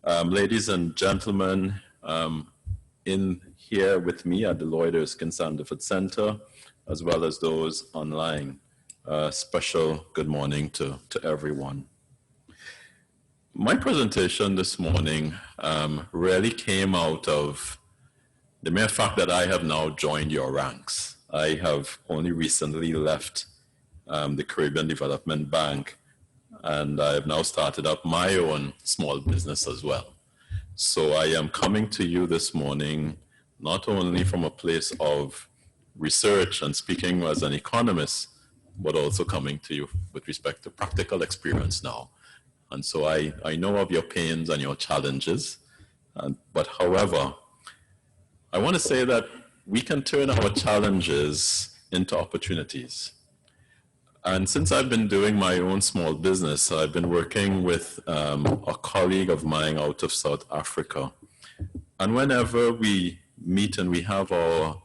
Ladies and gentlemen, in here with me at the Lloyd Erskine Sandiford Center, as well as those online, special good morning to everyone. My presentation this morning really came out of the mere fact that I have now joined your ranks. I have only recently left the Caribbean Development Bank, and I have now started up my own small business as well. So I am coming to you this morning, not only from a place of research and speaking as an economist, but also coming to you with respect to practical experience now. And so I know of your pains and your challenges, but however, I want to say that we can turn our challenges into opportunities. And since I've been doing my own small business, I've been working with a colleague of mine out of South Africa. And whenever we meet and we have our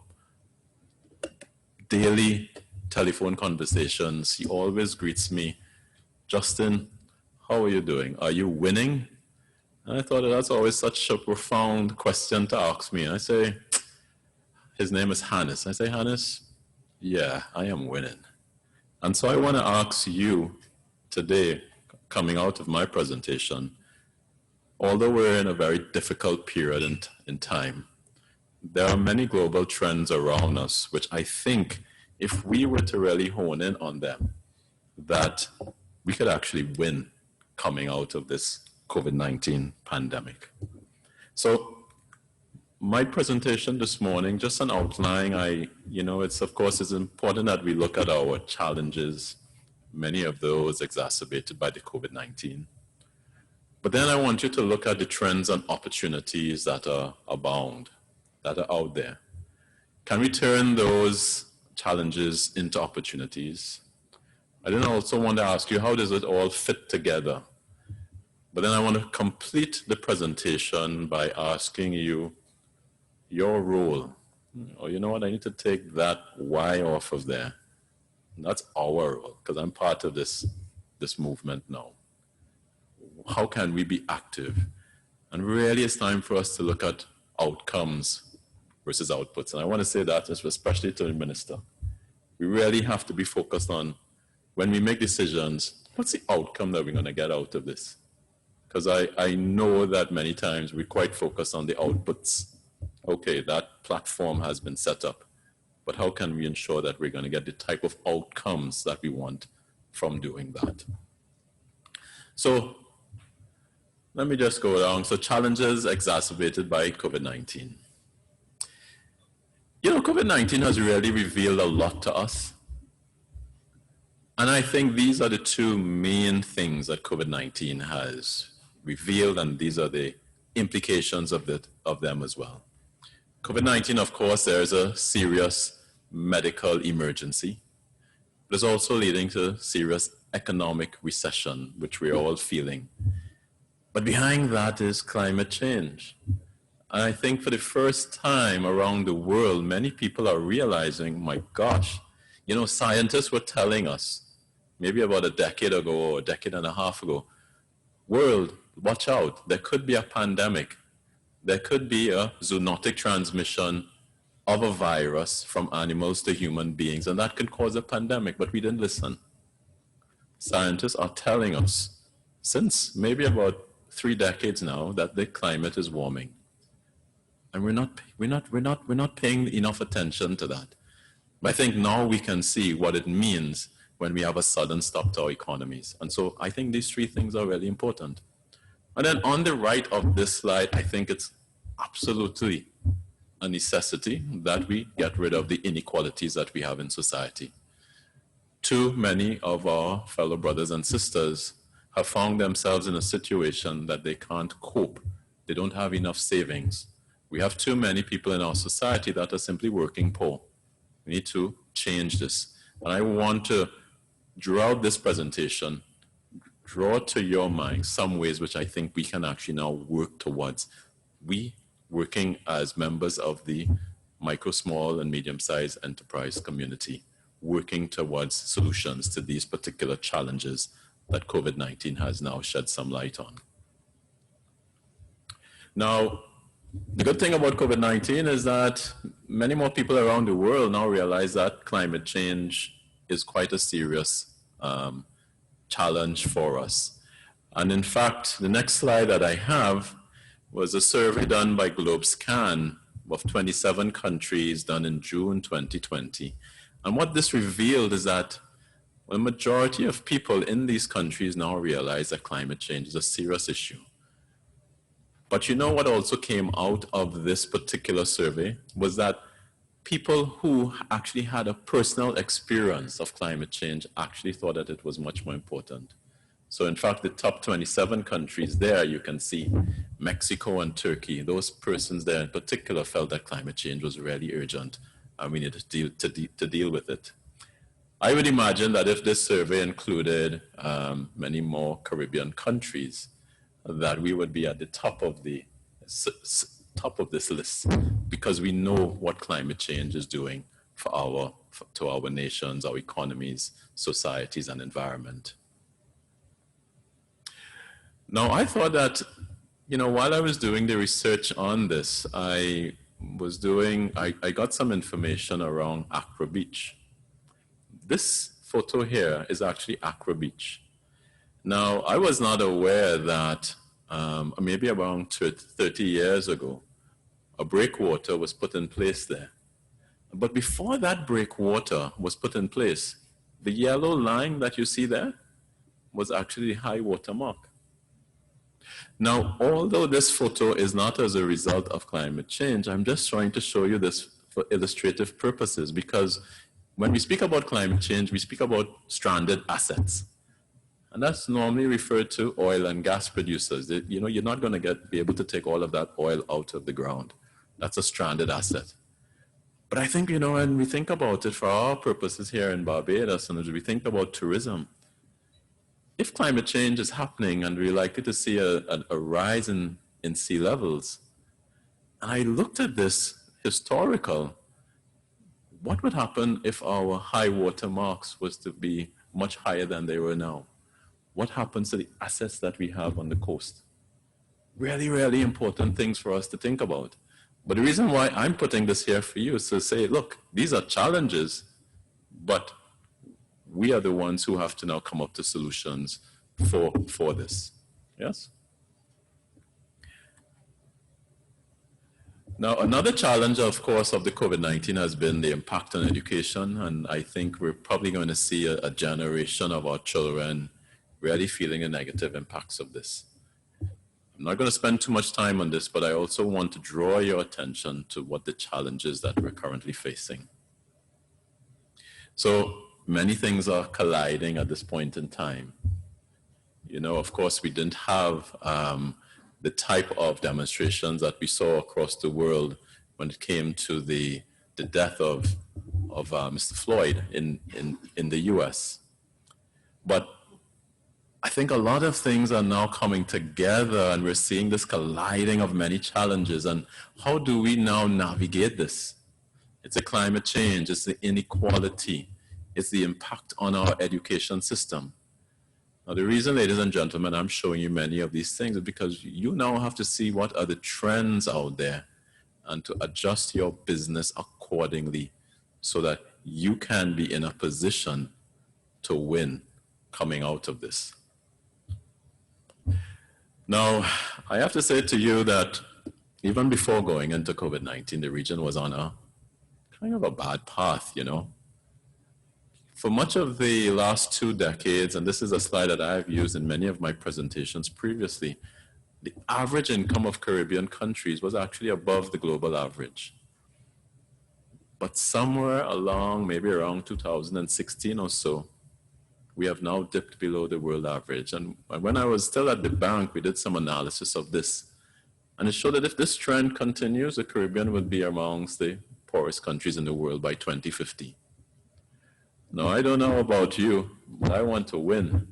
daily telephone conversations, he always greets me, "Justin, how are you doing? Are you winning?" And I thought that's always such a profound question to ask me. I say, his name is Hannes. I say, "Hannes, yeah, I am winning." And so I want to ask you today, coming out of my presentation, although we're in a very difficult period in time, there are many global trends around us, which I think if we were to really hone in on them, that we could actually win coming out of this COVID-19 pandemic. So my presentation this morning, just an outline, it's of course, it's important that we look at our challenges, many of those exacerbated by the COVID-19. But then I want you to look at the trends and opportunities that are abound, that are out there. Can we turn those challenges into opportunities? I then also want to ask you, how does it all fit together? But then I want to complete the presentation by asking you your role. Oh, you know what? I need to take that why off of there. And that's our role, because I'm part of this movement now. How can we be active? And really it's time for us to look at outcomes versus outputs. And I want to say that especially to the minister. We really have to be focused on, when we make decisions, what's the outcome that we're going to get out of this? Because I know that many times we quite focus on the outputs. Okay, that platform has been set up, but how can we ensure that we're going to get the type of outcomes that we want from doing that? So let me just go down. So challenges exacerbated by COVID-19. You know, COVID-19 has really revealed a lot to us. And I think these are the two main things that COVID-19 has revealed, and these are the implications of them as well. COVID-19, of course, there is a serious medical emergency. It's also leading to serious economic recession, which we're all feeling. But behind that is climate change. And I think for the first time around the world, many people are realizing, my gosh, you know, scientists were telling us, maybe about a decade ago or a decade and a half ago, world, watch out, there could be a pandemic. There could be a zoonotic transmission of a virus from animals to human beings, and that could cause a pandemic, but we didn't listen. Scientists are telling us, since maybe about 3 decades now, that the climate is warming. And we're not paying enough attention to that. But I think now we can see what it means when we have a sudden stop to our economies. And so I think these 3 things are really important. And then on the right of this slide, I think it's absolutely a necessity that we get rid of the inequalities that we have in society. Too many of our fellow brothers and sisters have found themselves in a situation that they can't cope. They don't have enough savings. We have too many people in our society that are simply working poor. We need to change this. And I want to, throughout this presentation, draw to your mind some ways which I think we can actually now work towards. We working as members of the micro, small, and medium-sized enterprise community, working towards solutions to these particular challenges that COVID-19 has now shed some light on. Now, the good thing about COVID-19 is that many more people around the world now realize that climate change is quite a serious challenge for us. And in fact, the next slide that I have was a survey done by GlobeScan of 27 countries done in June 2020. And what this revealed is that the majority of people in these countries now realize that climate change is a serious issue. But you know what also came out of this particular survey was that people who actually had a personal experience of climate change actually thought that it was much more important. So in fact, the top 27 countries there, you can see Mexico and Turkey, those persons there in particular felt that climate change was really urgent and we needed to deal with it. I would imagine that if this survey included many more Caribbean countries, that we would be at the top of this list because we know what climate change is doing to our nations, our economies, societies, and environment. Now, I thought that, while I was doing the research on this, I got some information around Accra Beach. This photo here is actually Accra Beach. Now, I was not aware that maybe around 30 years ago, a breakwater was put in place there. But before that breakwater was put in place, the yellow line that you see there was actually the high water mark. Now, although this photo is not as a result of climate change, I'm just trying to show you this for illustrative purposes because when we speak about climate change, we speak about stranded assets. And that's normally referred to oil and gas producers. You're not going to be able to take all of that oil out of the ground. That's a stranded asset. But I think, when we think about it for our purposes here in Barbados, and as we think about tourism, if climate change is happening and we're likely to see a rise in sea levels, and I looked at this historical, what would happen if our high water marks was to be much higher than they were now? What happens to the assets that we have on the coast? Really, really important things for us to think about. But the reason why I'm putting this here for you is to say, look, these are challenges, but we are the ones who have to now come up to solutions for this. Yes? Now, another challenge, of course, of the COVID-19 has been the impact on education, and I think we're probably going to see a generation of our children really feeling the negative impacts of this. I'm not going to spend too much time on this, but I also want to draw your attention to what the challenges that we're currently facing. So many things are colliding at this point in time. Of course, we didn't have the type of demonstrations that we saw across the world when it came to the death of Mr. Floyd in the US. But I think a lot of things are now coming together and we're seeing this colliding of many challenges. And how do we now navigate this? It's the climate change, it's the inequality, it's the impact on our education system. Now, the reason, ladies and gentlemen, I'm showing you many of these things is because you now have to see what are the trends out there and to adjust your business accordingly so that you can be in a position to win coming out of this. Now, I have to say to you that even before going into COVID-19, the region was on a kind of a bad path, For much of the last 2 decades, and this is a slide that I've used in many of my presentations previously, the average income of Caribbean countries was actually above the global average. But somewhere along, maybe around 2016 or so, we have now dipped below the world average. And when I was still at the bank, we did some analysis of this. And it showed that if this trend continues, the Caribbean would be amongst the poorest countries in the world by 2050. Now, I don't know about you, but I want to win.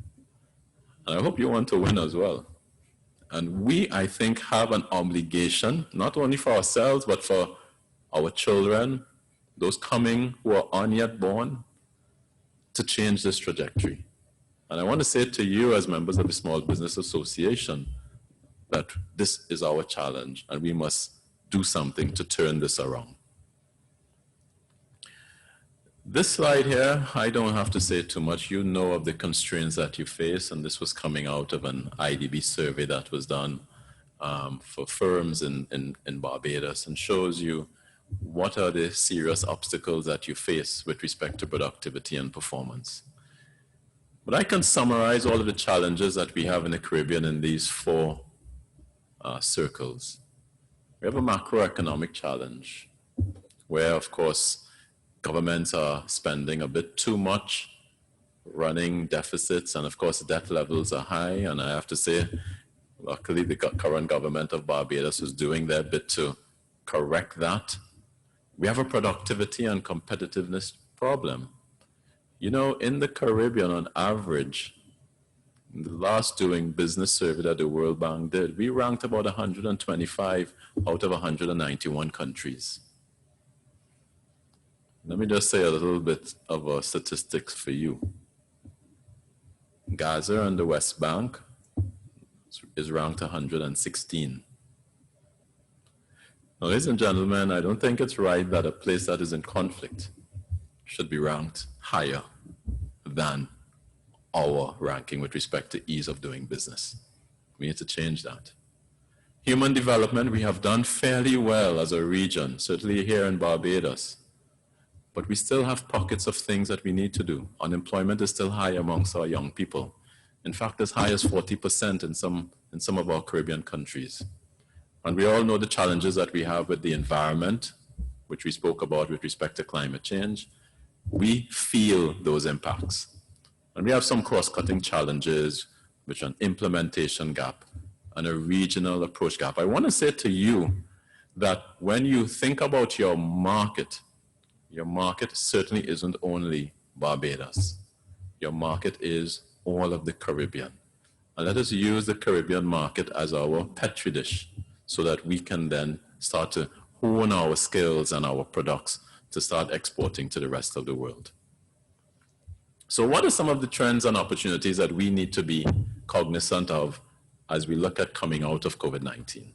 And I hope you want to win as well. And we, I think, have an obligation, not only for ourselves, but for our children, those coming who are not yet born, to change this trajectory. And I want to say to you as members of the Small Business Association, that this is our challenge and we must do something to turn this around. This slide here, I don't have to say too much. You know of the constraints that you face, and this was coming out of an IDB survey that was done for firms in Barbados, and shows you what are the serious obstacles that you face with respect to productivity and performance. But I can summarize all of the challenges that we have in the Caribbean in these four circles. We have a macroeconomic challenge where, of course, governments are spending a bit too much, running deficits, and of course debt levels are high. And I have to say, luckily the current government of Barbados is doing their bit to correct that. We have a productivity and competitiveness problem. You know, in the Caribbean, on average, in the last doing business survey that the World Bank did, we ranked about 125 out of 191 countries. Let me just say a little bit of statistics for you. Gaza and the West Bank is ranked 116. Now, ladies and gentlemen, I don't think it's right that a place that is in conflict should be ranked higher than our ranking with respect to ease of doing business. We need to change that. Human development, we have done fairly well as a region, certainly here in Barbados. But we still have pockets of things that we need to do. Unemployment is still high amongst our young people. In fact, as high as 40% in some of our Caribbean countries. And we all know the challenges that we have with the environment, which we spoke about with respect to climate change. We feel those impacts. And we have some cross-cutting challenges, which are an implementation gap and a regional approach gap. I want to say to you that when you think about your market certainly isn't only Barbados. Your market is all of the Caribbean. And let us use the Caribbean market as our petri dish so that we can then start to hone our skills and our products to start exporting to the rest of the world. So what are some of the trends and opportunities that we need to be cognizant of as we look at coming out of COVID-19?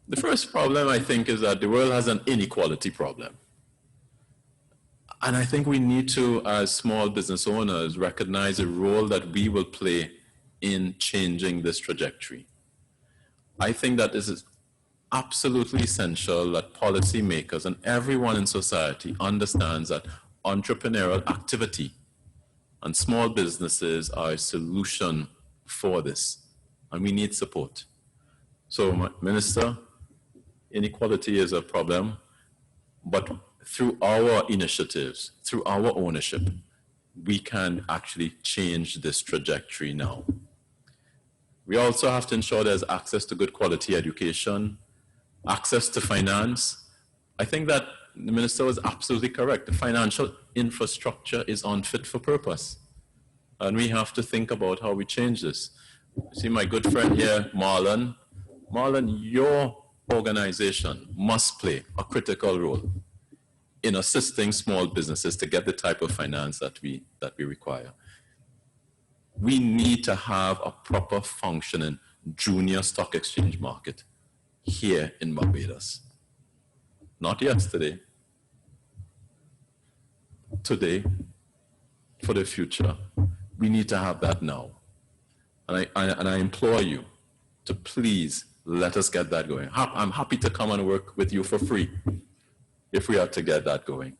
The first problem, I think, is that the world has an inequality problem. And I think we need to, as small business owners, recognize the role that we will play in changing this trajectory. I think that this is absolutely essential that policymakers and everyone in society understands that entrepreneurial activity and small businesses are a solution for this, and we need support. So, Minister, inequality is a problem, but through our initiatives, through our ownership, we can actually change this trajectory now. We also have to ensure there's access to good quality education, access to finance. I think that the Minister was absolutely correct. The financial infrastructure is unfit for purpose. And we have to think about how we change this. See my good friend here, Marlon. Marlon, your organization must play a critical role in assisting small businesses to get the type of finance that we require. We need to have a proper functioning junior stock exchange market here in Barbados. Not yesterday, today, for the future. We need to have that now. And I implore you to please let us get that going. I'm happy to come and work with you for free if we are to get that going.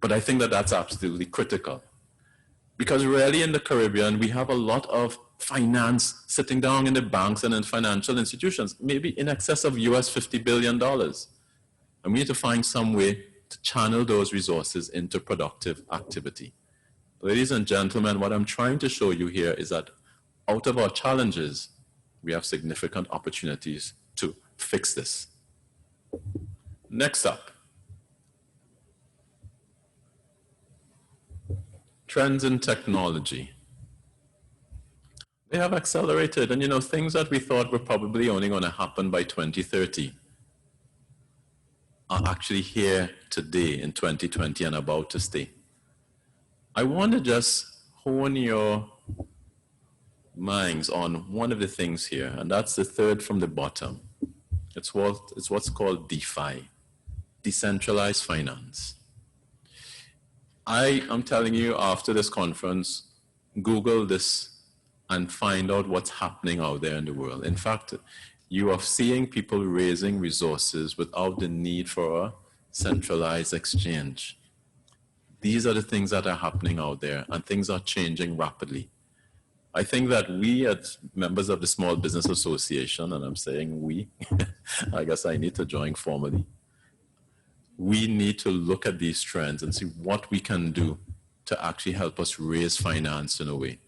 But I think that that's absolutely critical. Because really in the Caribbean, we have a lot of finance sitting down in the banks and in financial institutions, maybe in excess of US $50 billion. And we need to find some way to channel those resources into productive activity. Ladies and gentlemen, what I'm trying to show you here is that out of our challenges, we have significant opportunities to fix this. Next up, trends in technology. They have accelerated, and you know, things that we thought were probably only going to happen by 2030 are actually here today in 2020 and about to stay. I want to just hone your minds on one of the things here, and that's the third from the bottom. It's what's called DeFi, decentralized finance. I am telling you, after this conference, Google this and find out what's happening out there in the world. In fact, you are seeing people raising resources without the need for a centralized exchange. These are the things that are happening out there, and things are changing rapidly. I think that we, as members of the Small Business Association, and I'm saying we, I guess I need to join formally, we need to look at these trends and see what we can do to actually help us raise finance in a way.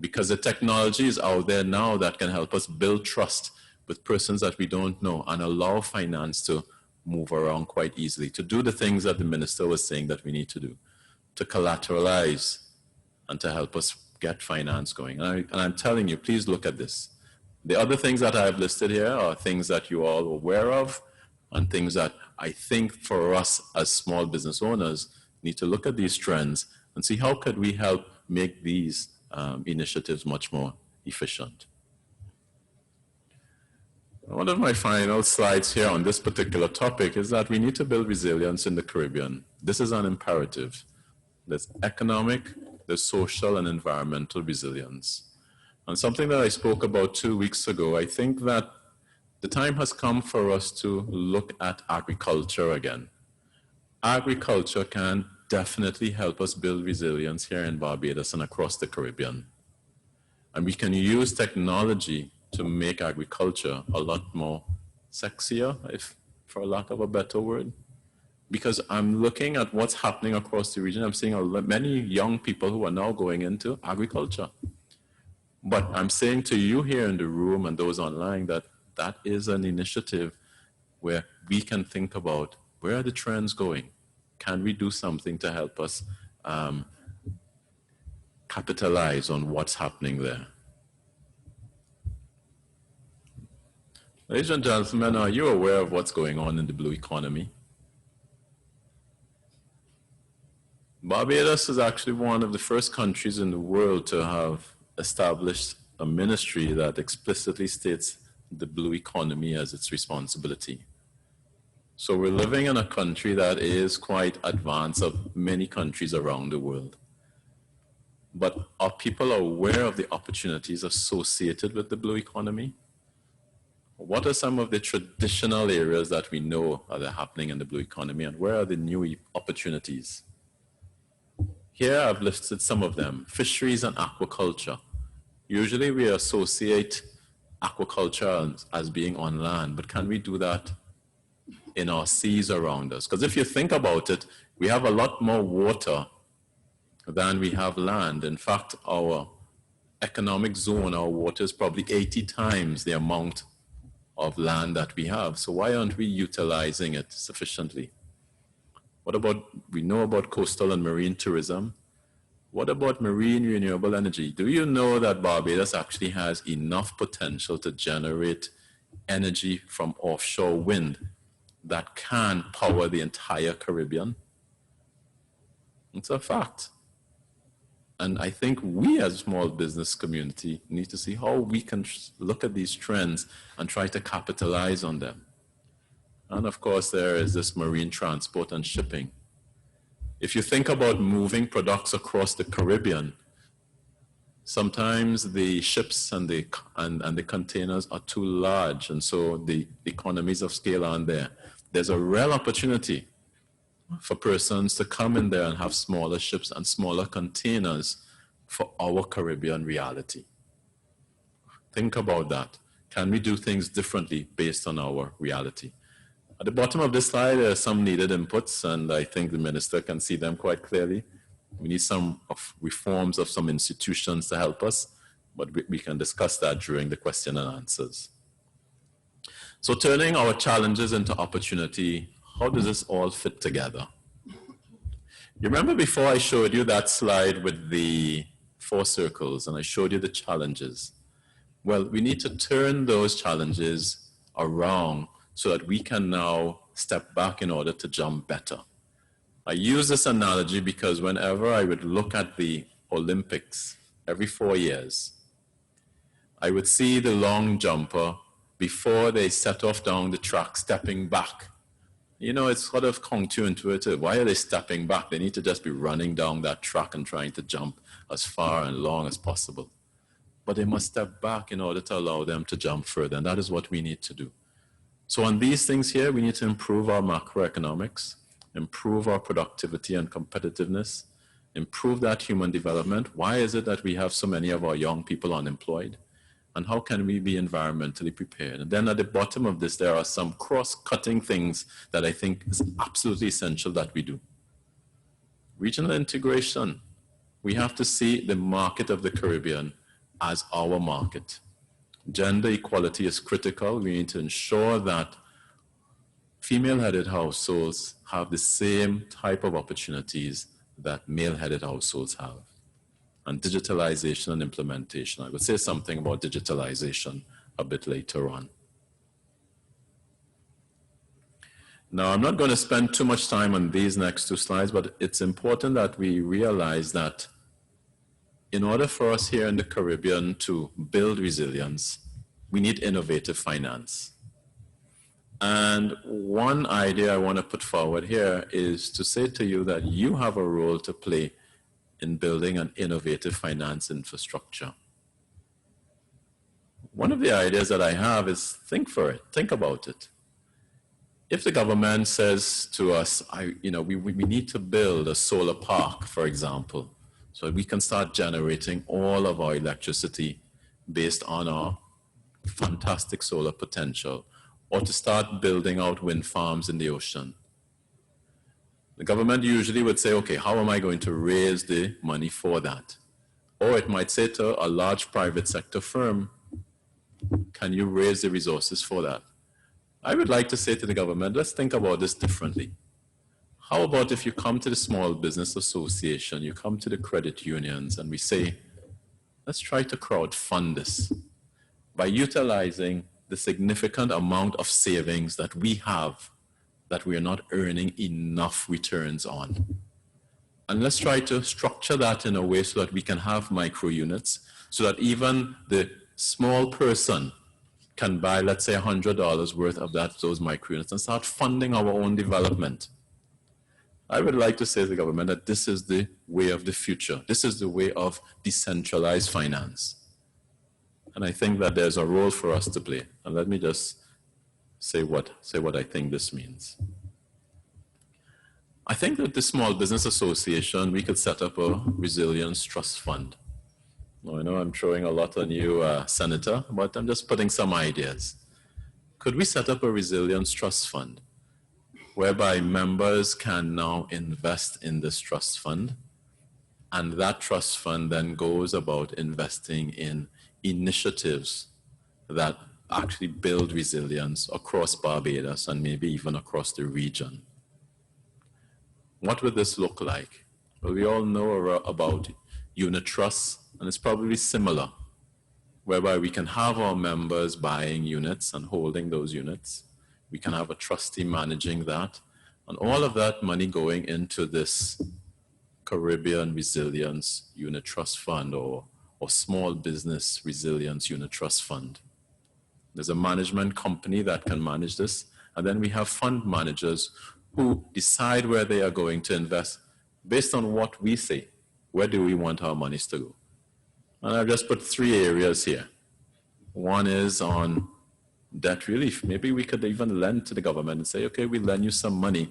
Because the technology is out there now that can help us build trust with persons that we don't know and allow finance to move around quite easily, to do the things that the minister was saying that we need to do, to collateralize and to help us get finance going. And I'm telling you, please look at this. The other things that I've listed here are things that you all are aware of and things that I think for us as small business owners need to look at these trends and see how could we help make these initiatives much more efficient. One of my final slides here on this particular topic is that we need to build resilience in the Caribbean. This is an imperative. There's economic, there's social and environmental resilience. And something that I spoke about 2 weeks ago, I think that the time has come for us to look at agriculture again. Agriculture can definitely help us build resilience here in Barbados and across the Caribbean. And we can use technology to make agriculture a lot more sexier, if for lack of a better word. Because I'm looking at what's happening across the region. I'm seeing many young people who are now going into agriculture. But I'm saying to you here in the room and those online that that is an initiative where we can think about where are the trends going? Can we do something to help us capitalize on what's happening there? Ladies and gentlemen, are you aware of what's going on in the blue economy? Barbados is actually one of the first countries in the world to have established a ministry that explicitly states the blue economy as its responsibility. So we're living in a country that is quite advanced of many countries around the world. But are people aware of the opportunities associated with the blue economy? What are some of the traditional areas that we know are happening in the blue economy, and where are the new opportunities? Here I've listed some of them: fisheries and aquaculture. Usually we associate aquaculture as being on land, but can we do that in our seas around us? Because if you think about it, we have a lot more water than we have land. In fact, our economic zone, our water is probably 80 times the amount of land that we have. So why aren't we utilizing it sufficiently? What about, we know about coastal and marine tourism. What about marine renewable energy? Do you know that Barbados actually has enough potential to generate energy from offshore wind that can power the entire Caribbean? It's a fact. And I think we as a small business community need to see how we can look at these trends and try to capitalize on them. And of course, there is this marine transport and shipping. If you think about moving products across the Caribbean, sometimes the ships and the containers are too large, and so the economies of scale aren't there. There's a real opportunity for persons to come in there and have smaller ships and smaller containers for our Caribbean reality. Think about that. Can we do things differently based on our reality? At the bottom of this slide, there are some needed inputs, and I think the minister can see them quite clearly. We need some reforms of some institutions to help us, but we can discuss that during the question and answers. So turning our challenges into opportunity, how does this all fit together? You remember before I showed you that slide with the 4 circles and I showed you the challenges? Well, we need to turn those challenges around so that we can now step back in order to jump better. I use this analogy because whenever I would look at the Olympics every 4 years, I would see the long jumper before they set off down the track, stepping back. You know, it's sort of counterintuitive. Why are they stepping back? They need to just be running down that track and trying to jump as far and long as possible. But they must step back in order to allow them to jump further, and that is what we need to do. So on these things here, we need to improve our macroeconomics, improve our productivity and competitiveness, improve that human development. Why is it that we have so many of our young people unemployed? And how can we be environmentally prepared? And then at the bottom of this, there are some cross-cutting things that I think is absolutely essential that we do. Regional integration. We have to see the market of the Caribbean as our market. Gender equality is critical. We need to ensure that female-headed households have the same type of opportunities that male-headed households have. And digitalization and implementation. I will say something about digitalization a bit later on. Now, I'm not going to spend too much time on these next two slides, but it's important that we realize that in order for us here in the Caribbean to build resilience, we need innovative finance. And one idea I want to put forward here is to say to you that you have a role to play in building an innovative finance infrastructure. One of the ideas that I have is think about it. If the government says to us, we need to build a solar park, for example, so we can start generating all of our electricity based on our fantastic solar potential, or to start building out wind farms in the ocean. The government usually would say, okay, how am I going to raise the money for that? Or it might say to a large private sector firm, can you raise the resources for that? I would like to say to the government, let's think about this differently. How about if you come to the Small Business Association, you come to the credit unions, and we say, let's try to crowdfund this by utilizing the significant amount of savings that we have that we are not earning enough returns on. And let's try to structure that in a way so that we can have micro units, so that even the small person can buy, let's say, $100 worth of those micro units and start funding our own development. I would like to say to the government that this is the way of the future. This is the way of decentralized finance. And I think that there's a role for us to play. And let me just say what I think this means. I think that the Small Business Association, we could set up a resilience trust fund. I know I'm throwing a lot on you, Senator, but I'm just putting some ideas. Could we set up a resilience trust fund whereby members can now invest in this trust fund, and that trust fund then goes about investing in initiatives that actually build resilience across Barbados and maybe even across the region? What would this look like? Well, we all know about unit trusts, and it's probably similar, whereby we can have our members buying units and holding those units. We can have a trustee managing that, and all of that money going into this Caribbean Resilience Unit Trust Fund or Small Business Resilience Unit Trust Fund. There's a management company that can manage this, and then we have fund managers who decide where they are going to invest based on what we say. Where do we want our monies to go? And I've just put 3 areas here. One is on debt relief. Maybe we could even lend to the government and say, okay, we lend you some money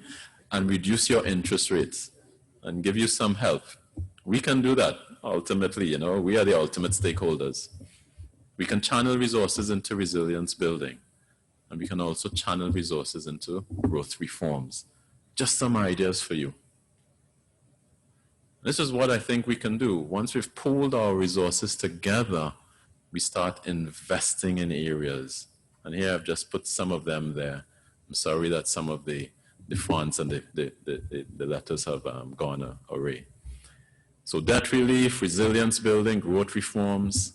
and reduce your interest rates and give you some help. We can do that ultimately, we are the ultimate stakeholders. We can channel resources into resilience building, and we can also channel resources into growth reforms. Just some ideas for you. This is what I think we can do. Once we've pooled our resources together, we start investing in areas. And here I've just put some of them there. I'm sorry that some of the fonts and the letters have gone away. So debt relief, resilience building, growth reforms.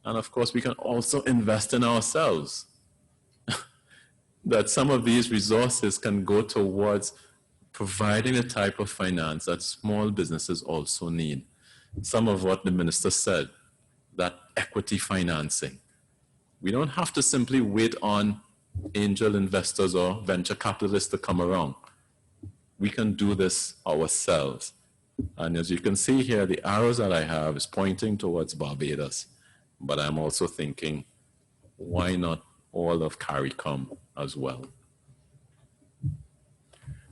And of course, we can also invest in ourselves. That some of these resources can go towards providing the type of finance that small businesses also need. Some of what the minister said, that equity financing. We don't have to simply wait on angel investors or venture capitalists to come around. We can do this ourselves. And as you can see here, the arrows that I have is pointing towards Barbados. But I'm also thinking, why not all of CARICOM as well?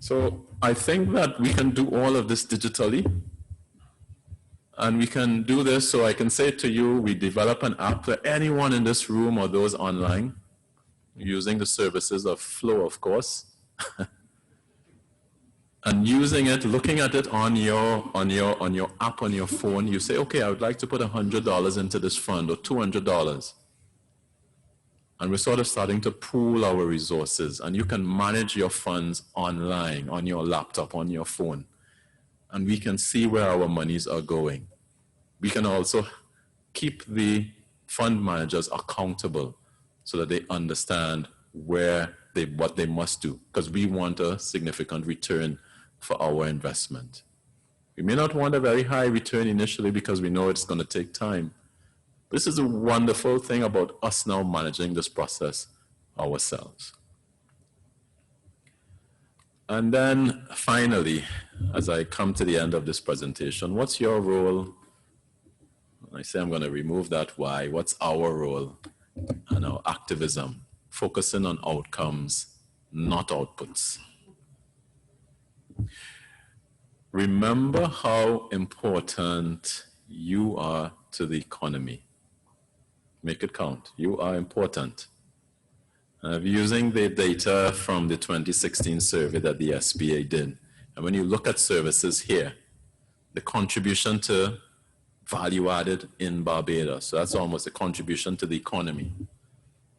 So I think that we can do all of this digitally. And we can do this, so I can say to you, we develop an app for anyone in this room or those online, using the services of Flow, of course. And using it, looking at it on your app on your phone, you say, okay, I would like to put $100 into this fund or $200. And we're sort of starting to pool our resources, and you can manage your funds online, on your laptop, on your phone. And we can see where our monies are going. We can also keep the fund managers accountable so that they understand what they must do, because we want a significant return for our investment. We may not want a very high return initially because we know it's going to take time. This is a wonderful thing about us now managing this process ourselves. And then finally, as I come to the end of this presentation, what's your role? I say I'm going to remove that why. What's our role and our activism? Focusing on outcomes, not outputs. Remember how important you are to the economy. Make it count. You are important. Using the data from the 2016 survey that the SBA did, and when you look at services here, the contribution to value added in Barbados, so that's almost a contribution to the economy.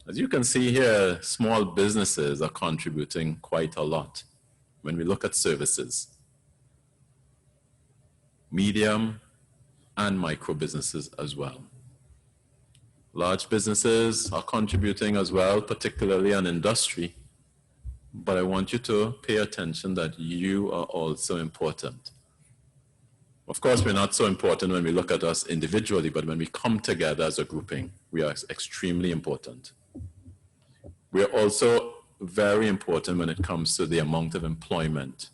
As you can see here, small businesses are contributing quite a lot when we look at services. Medium and micro businesses as well. Large businesses are contributing as well, particularly on industry. But I want you to pay attention that you are also important. Of course, we're not so important when we look at us individually, but when we come together as a grouping, we are extremely important. We are also very important when it comes to the amount of employment.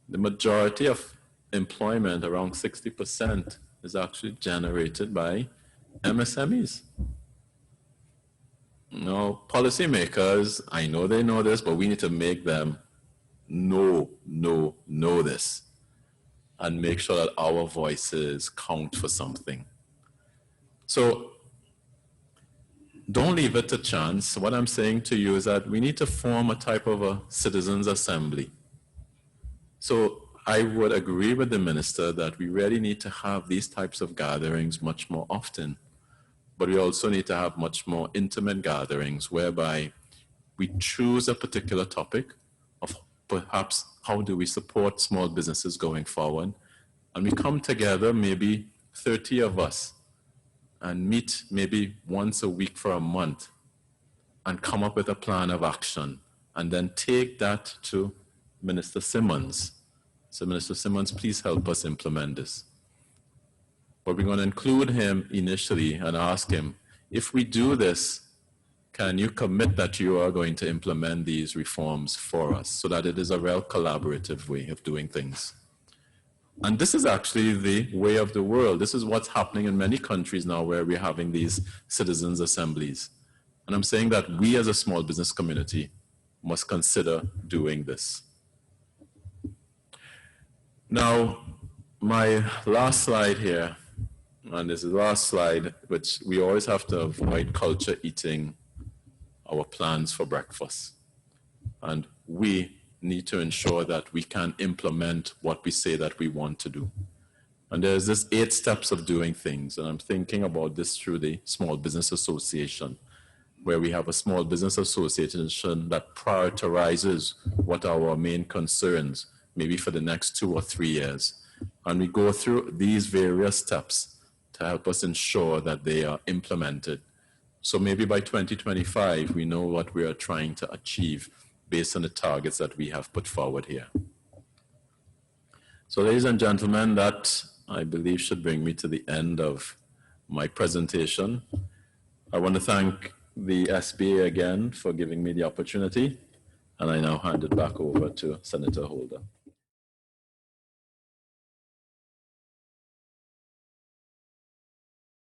The majority of employment, around 60%, is actually generated by MSMEs. Now, policymakers, I know they know this, but we need to make them know this and make sure that our voices count for something. So don't leave it to chance. What I'm saying to you is that we need to form a type of a citizens' assembly. So I would agree with the minister that we really need to have these types of gatherings much more often. But we also need to have much more intimate gatherings whereby we choose a particular topic of perhaps how do we support small businesses going forward. And we come together, maybe 30 of us, and meet maybe once a week for a month and come up with a plan of action and then take that to Minister Simmons. So Minister Simmons, please help us implement this. But we're going to include him initially and ask him, if we do this, can you commit that you are going to implement these reforms for us so that it is a real collaborative way of doing things? And this is actually the way of the world. This is what's happening in many countries now where we're having these citizens' assemblies. And I'm saying that we as a small business community must consider doing this. Now, my last slide here, and this is the last slide, which we always have to avoid culture eating our plans for breakfast. And we need to ensure that we can implement what we say that we want to do. And there's this 8 steps of doing things, and I'm thinking about this through the Small Business Association, where we have a small business association that prioritizes what are our main concerns, maybe for the next 2 or 3 years. And we go through these various steps to help us ensure that they are implemented. So maybe by 2025, we know what we are trying to achieve based on the targets that we have put forward here. So ladies and gentlemen, that I believe should bring me to the end of my presentation. I want to thank the SBA again for giving me the opportunity, and I now hand it back over to Senator Holder.